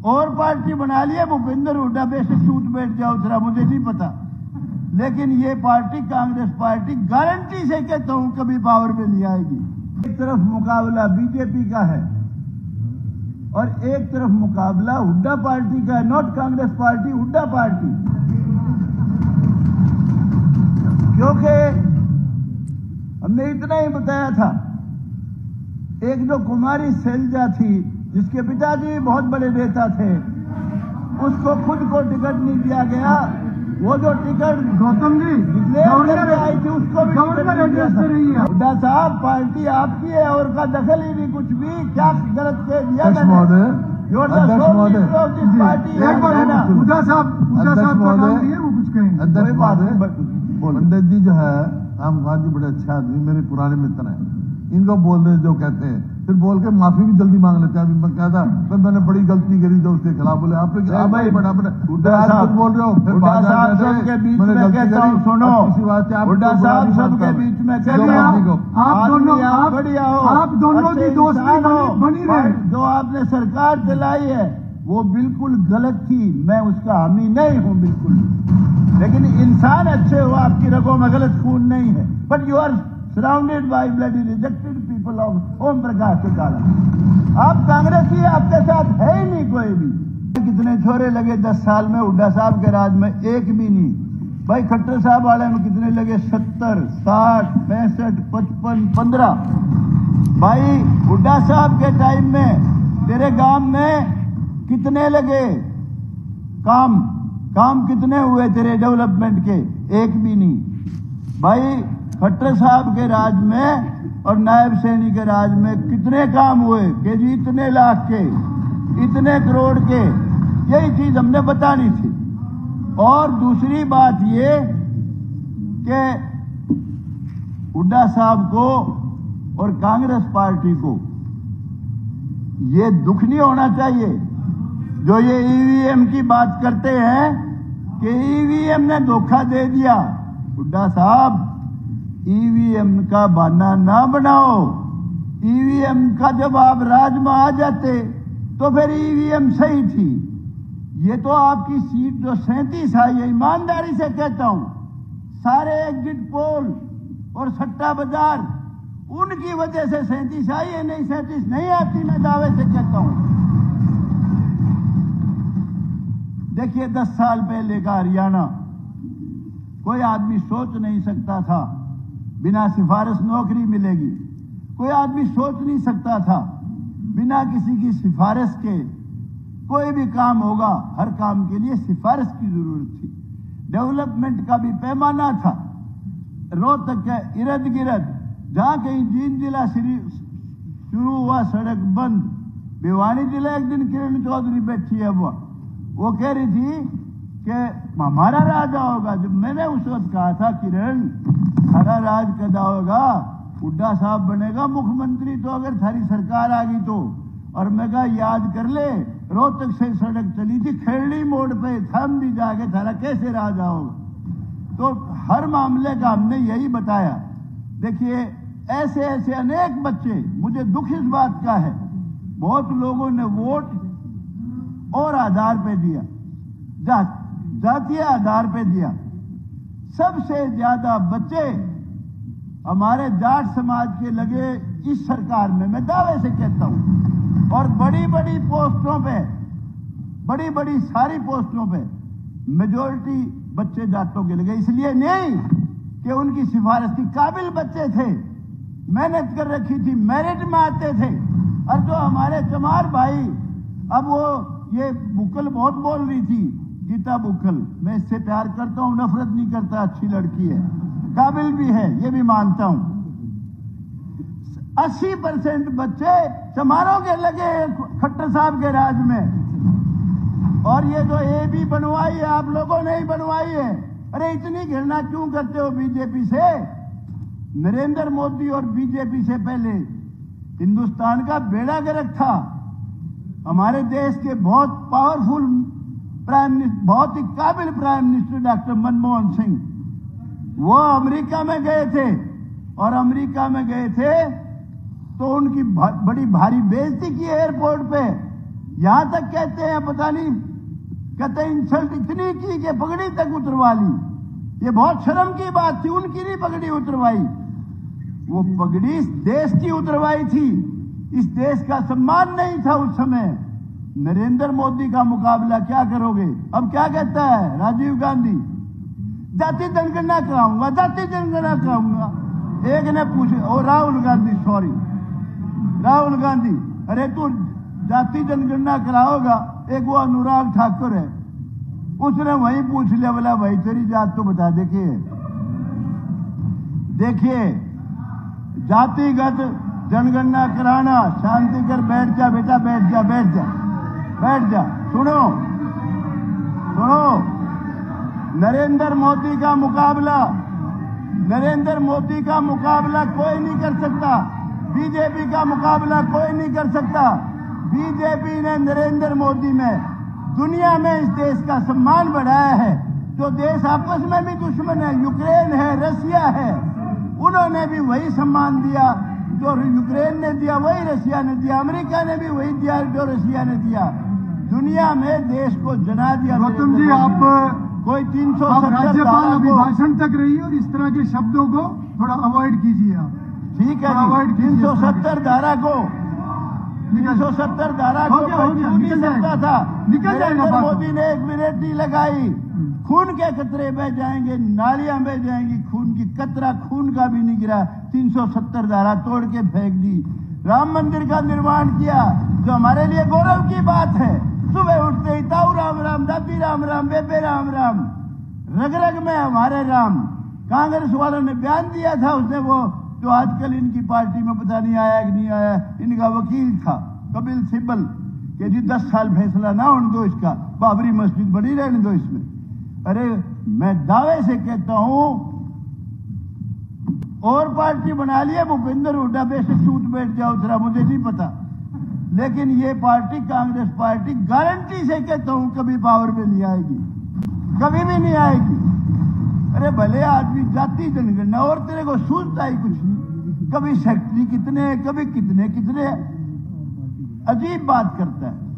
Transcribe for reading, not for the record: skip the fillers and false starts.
और पार्टी बना लिया भूपेंद्र हुड्डा बेशक छूट बैठ जाओ जरा, मुझे नहीं पता, लेकिन ये पार्टी कांग्रेस पार्टी गारंटी से कहता हूं कभी पावर में नहीं आएगी। एक तरफ मुकाबला बीजेपी का है और एक तरफ मुकाबला हुड्डा पार्टी का है, not Congress party, Hooda party. क्योंकि हमने इतना ही बताया था, एक जो कुमारी शैलजा थी जिसके पिताजी बहुत बड़े नेता थे, उसको खुद को टिकट नहीं दिया गया। वो जो टिकट गौतम जी गवर्नर आई थी उसको भी टिकट दिया था। हुड्डा साहब पार्टी आपकी है और का दखल ही नहीं, कुछ भी क्या गलत कह दिया हुड्डा साहब वो कुछ कहेंगे। पंडित जी जो है रामकाज जी बड़े अच्छे आदमी, मेरे पुराने मित्र हैं, इनको बोल रहे जो कहते हैं, फिर बोल के माफी भी जल्दी मांग लेते हैं। अभी मैं कहता मैंने बड़ी गलती करी जो उसके खिलाफ बोले, आप बोल रहे हो फिर हुड्डा साहब सबके बीच में कहता हूं, सुनो हुड्डा साहब सबके बीच में आप दोनों की दोस्ती बनी रहे। जो आपने सरकार चलाई है वो बिल्कुल गलत थी, मैं उसका हामी नहीं हूं बिल्कुल, लेकिन इंसान अच्छे हो, आपकी रगों में गलत खून नहीं है। But you are surrounded by bloody rejected people of Om Prakash Chautala. आप कांग्रेसी, आपके साथ है ही नहीं कोई भी। कितने छोरे लगे 10 साल में हुड्डा साहब के राज में? एक भी नहीं। भाई खट्टर साहब वाले में कितने लगे? 70, 60, 65, 55, 15। भाई हुड्डा साहब के टाइम में तेरे गांव में कितने लगे? काम कितने हुए तेरे डेवलपमेंट के? एक भी नहीं। भाई खट्टर साहब के राज में और नायब सैनी के राज में कितने काम हुए कि जी इतने लाख के, इतने करोड़ के? यही चीज हमने बतानी थी। और दूसरी बात ये कि हुड्डा साहब को और कांग्रेस पार्टी को ये दुख नहीं होना चाहिए जो ये ईवीएम की बात करते हैं कि ईवीएम ने धोखा दे दिया। हुड्डा साहब ईवीएम का बहाना ना बनाओ। ईवीएम का जब आप राज में आ जाते तो फिर ईवीएम सही थी। ये तो आपकी सीट जो 37 आई है, ईमानदारी से कहता हूं, सारे एग्जिट पोल और सट्टा बाजार उनकी वजह से 37 आई है, नहीं 37 नहीं आती, मैं दावे से कहता हूं। देखिए 10 साल पहले का हरियाणा, कोई आदमी सोच नहीं सकता था बिना सिफारिश नौकरी मिलेगी। कोई आदमी सोच नहीं सकता था बिना किसी की सिफारिश के कोई भी काम होगा। हर काम के लिए सिफारिश की जरूरत थी। डेवलपमेंट का भी पैमाना था। रोहतक के इर्द गिर्द जहां कहीं जींद जिला शुरू हुआ सड़क बंद। भिवानी जिला एक दिन किरण चौधरी बैठी है, वो कह रही थी कि हमारा राज होगा। जब मैंने उस वक्त कहा था किरण हमारा राज कदा होगा, हुड्डा साहब बनेगा मुख्यमंत्री तो अगर थारी सरकार आ गई तो। और मैं कहा याद कर ले, रोहतक से सड़क चली थी खेड़ी मोड़ पे, थम भी जाके थारा कैसे राज होगा। तो हर मामले का हमने यही बताया। देखिए ऐसे ऐसे अनेक बच्चे, मुझे दुख इस बात का है, बहुत लोगों ने वोट और आधार पे दिया, जातीय आधार पे दिया। सबसे ज्यादा बच्चे हमारे जाट समाज के लगे इस सरकार में, मैं दावे से कहता हूं। और बड़ी बड़ी पोस्टों पे, बड़ी बड़ी सारी पोस्टों पे मेजोरिटी बच्चे जाटों के लगे। इसलिए नहीं कि उनकी सिफारिश की काबिल बच्चे थे, मेहनत कर रखी थी, मेरिट में आते थे। और जो हमारे चमार भाई, अब वो ये बुकल बहुत बोल रही थी, गीता बुकल, मैं इससे प्यार करता हूं, नफरत नहीं करता, अच्छी लड़की है, काबिल भी है, ये भी मानता हूं। 80% बच्चे चमारों के लगे खट्टर साहब के राज में। और ये जो ए भी बनवाई है आप लोगों ने ही बनवाई है। अरे इतनी घृणा क्यों करते हो बीजेपी से? नरेंद्र मोदी और बीजेपी से पहले हिंदुस्तान का बेड़ा गर्क था। हमारे देश के बहुत पावरफुल प्राइम मिनिस्टर, बहुत ही काबिल prime minister doctor Manmohan Singh, वो अमेरिका में गए थे। और अमेरिका में गए थे तो उनकी बड़ी भारी बेइज्जती की एयरपोर्ट पे। यहां तक कहते हैं, पता नहीं, कहते इंसल्ट इतनी की कि पगड़ी तक उतरवा ली। ये बहुत शर्म की बात थी, उनकी नहीं पगड़ी उतरवाई, वो पगड़ी इस देश की उतरवाई थी। इस देश का सम्मान नहीं था उस समय। नरेंद्र मोदी का मुकाबला क्या करोगे? अब क्या कहता है राजीव गांधी? जाति जनगणना कराऊंगा, जाति जनगणना कराऊंगा। एक ने पूछे, और राहुल गांधी, सॉरी राहुल गांधी, अरे तू जाति जनगणना कराओगा? एक वो अनुराग ठाकुर है, उसने वही पूछ लिया, बोला भाई तेरी जात तो बता। देखिए जातिगत जनगणना कराना, शांति कर, बैठ जा बेटा, बैठ जा, बैठ जा, बैठ जा। सुनो सुनो, नरेंद्र मोदी का मुकाबला, नरेंद्र मोदी का मुकाबला कोई नहीं कर सकता। बीजेपी का मुकाबला कोई नहीं कर सकता। बीजेपी ने नरेंद्र मोदी में दुनिया में इस देश का सम्मान बढ़ाया है। जो देश आपस में भी दुश्मन है, यूक्रेन है, रशिया है, उन्होंने भी वही सम्मान दिया जो यूक्रेन ने दिया, वही रशिया ने दिया। अमेरिका ने भी वही दिया जो रशिया ने दिया। दुनिया में देश को जना दिया। गौतम जी, आप कोई 370 राज्यपाल अभिभाषण तक रही और इस तरह के शब्दों को थोड़ा अवॉइड कीजिए आप। ठीक है जी, 370 धारा को 370 धारा को नहीं सकता था। नरेंद्र मोदी ने 1 मिनट नहीं लगाई। खून के कतरे बह जाएंगे, नालियां बह जाएंगी, खून की कतरा खून का भी नहीं गिरा। 370 धारा तोड़ के फेंक दी। राम मंदिर का निर्माण किया, जो हमारे लिए गौरव की बात है। सुबह उठते ही ताऊ राम राम, दादी राम राम, बेबे राम राम, रग रग में हमारे राम। कांग्रेस वालों ने बयान दिया था, उसने वो जो आजकल इनकी पार्टी में पता नहीं आया कि नहीं आया, इनका वकील था कपिल सिब्बल, कि जी 10 साल फैसला ना होने दो इसका, बाबरी मस्जिद बनी रहने दो इसमें। अरे मैं दावे से कहता हूं, और पार्टी बना लिया भूपेंद्र हुड्डा, बेशक सूट बैठ जाओ जरा, मुझे नहीं पता, लेकिन ये पार्टी, कांग्रेस पार्टी, गारंटी से कहता हूं कभी पावर में नहीं आएगी, कभी भी नहीं आएगी। अरे भले आदमी जाति जनगणना, और तेरे को सूझता ही कुछ नहीं। कभी सेक्रेटरी कितने, कभी कितने कितने, अजीब बात करता है।